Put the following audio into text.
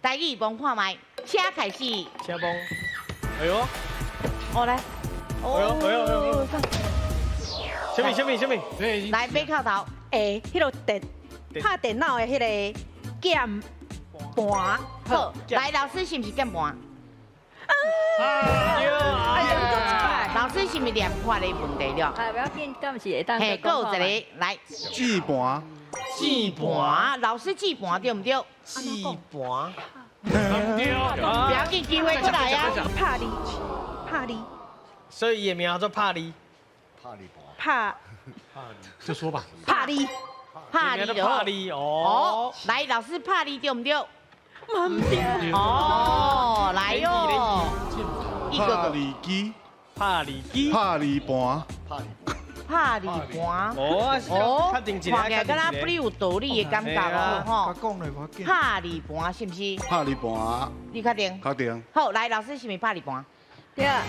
台语帮看麦，请开始。请帮。哎呦，哦来，什么？来背靠头。诶，迄个拍电脑的迄个键盘，好，来老师是不是键盘？哎呀，老师是不是连破的问题了？哎，不要紧，敢是会当。嘿，还有一个来键盘，键盘，老师键盘对不对？键盘。不要紧，机会过来啊！帕利，所以伊的名叫做帕利。帕就说吧。帕利，帕利的帕利哦哦。，来老师帕利对不对？唔对，哦，来哟，一个帕个里基，帕利基。帕里盘，帕利盘。哦，确定一个，看起来敢若不哩有道理的感觉哦，吼。讲嘞，我见。帕利盘是不是？帕里盘，你确定？确定。好，来老师是不是帕利盘？对啊。